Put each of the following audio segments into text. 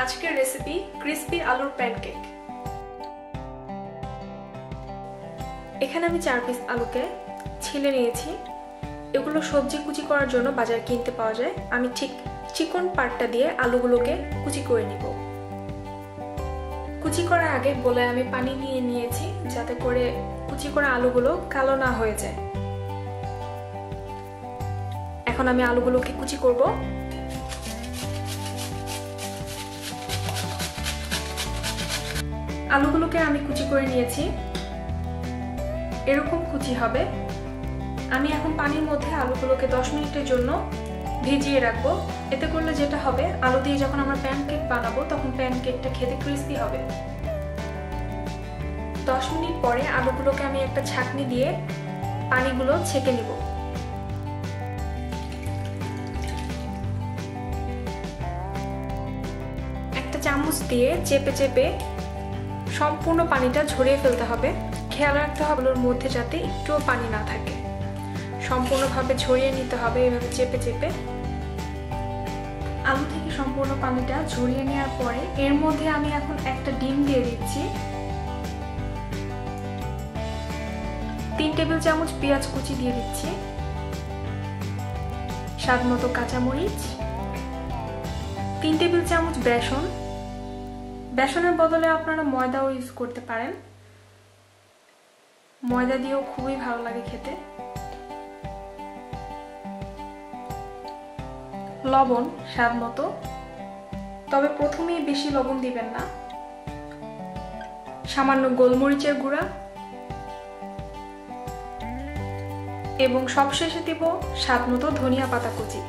আজকের recipe crispy আলুর pancake. এখানে আমি 4 পিস আলুকে ছিলে নিয়েছি। এগুলো সবজি কুচি করার জন্য বাজারে কিনতে পাওয়া যায়। আমি ঠিক চিকন পার্টটা দিয়ে আলুগুলোকে কুচি করে নিব। কুচি করার আগে বলে আমি পানি নিয়ে নিয়েছি যাতে করে কুচি করা আলুগুলো কালো না হয়ে যায়। এখন আমি আলুগুলোকে কুচি করব। আলুগুলোকে আমি কুচি করে নিয়েছি, এরকম কুচি হবে। আমি এখন পানির মধ্যে আলুগুলোকে 10 মিনিটের জন্য ভিজিয়ে রাখবো। এতে করলে যেটা হবে, আলু দিয়ে যখন আমরা প্যানকেক বানাবো তখন প্যানকেকটা খেতে ক্রিস্পি হবে। 10 মিনিট পরে আলুগুলোকে আমি একটা ছাঁকনি দিয়ে পানিগুলো ছেঁকে নিব। একটা চামচ দিয়ে চেপে চেপে সম্পূর্ণ পানিটা ঝরিয়ে ফেলতে হবে। খেয়াল রাখতে হবে আলুর মধ্যে যাতে একটুও পানি না থাকে। সম্পূর্ণভাবে ঝরিয়ে নিতে হবে এভাবে চেপে চেপে। আলু থেকে সম্পূর্ণ পানিটা ঝরিয়ে নেওয়ার পরে এর মধ্যে আমি এখন একটা ডিম দিয়ে দিচ্ছি। 3 টেবিল চামচ পেঁয়াজ কুচি দিয়ে দিচ্ছি, স্বাদ মতো কাঁচামরিচ, 3 টেবিল চামচ বেসন। বেসনের বদলে আপনারা ময়দাও ইউজ করতে পারেন, ময়দা দিয়েও খুবই ভালো লাগে খেতে। লবণ স্বাদ মতো, তবে প্রথমেই বেশি লবণ দিবেন না। সামান্য গোলমরিচের গুঁড়া এবং সবশেষে দিব স্বাদ মতো ধনিয়া পাতা কুচি।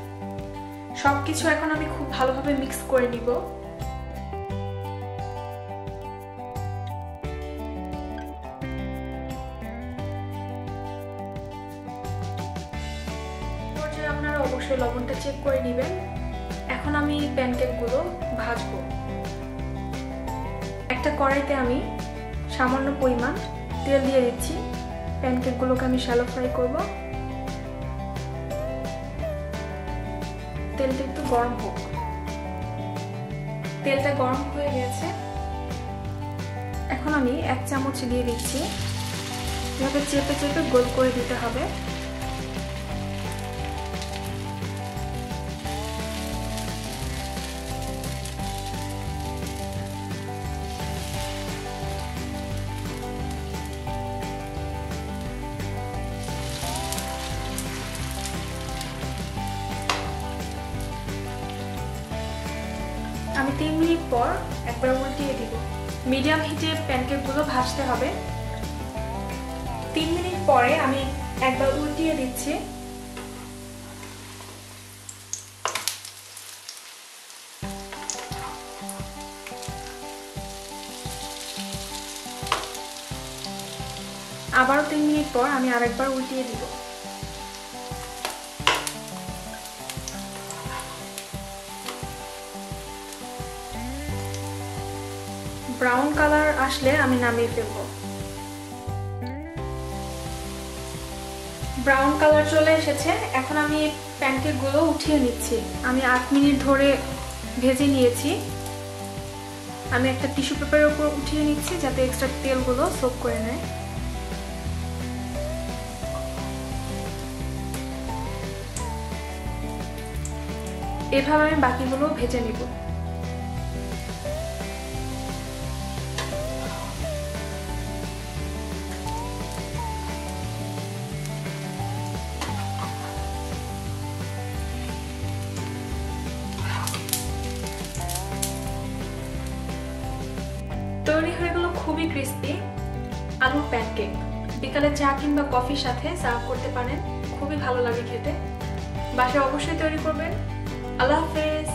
সবকিছু এখন আমি খুব ভালোভাবে মিক্স করে নিব। আপনারা অবশ্যই লবণটা চেক করে নেবেন। এখন আমি প্যানকেকগুলো ভাজবো। একটা কড়াইতে আমি সামান্য পরিমাণ তেল দিয়ে দিচ্ছি। প্যানকেকগুলোকে আমি শ্যালো ফ্রাই করব। তেলটা একটু গরম হোক। তেলটা গরম হয়ে গেছে। এখন আমি 1 চামচ দিয়ে দিচ্ছি। এভাবে চেপে চেপে গোল করে দিতে হবে। আমি 3 মিনিট পর একবার উল্টিয়ে দিব। মিডিয়াম হিটে প্যানকেকগুলো ভাজতে হবে। 3 মিনিট পরে আমি একবার উল্টিয়ে দিচ্ছি। আবারও 3 মিনিট পর আমি আরেকবার উল্টিয়ে দিব। ব্রাউন কালার আসলে আমি নামিয়ে ফেলবো। ব্রাউন কালার চলে এসেছে। এখন আমি প্যানকেকগুলো উঠিয়ে নিচ্ছি। আমি 8 মিনিট ধরে ভেজে নিয়েছি। আমি একটা টিস্যু পেপারের উপর উঠিয়ে নিচ্ছি যাতে এক্সট্রা তেলগুলো সোক করে নেয়। এভাবে আমি বাকিগুলো ভেজে নিব। তৈরি হয়ে গেল খুবই ক্রিস্পি আলুর প্যানকেক। বিকালে চা কিংবা কফির সাথে সার্ভ করতে পারেন, খুবই ভালো লাগে খেতে। বাসায় অবশ্যই তৈরি করবেন। আল্লাহ হাফেজ।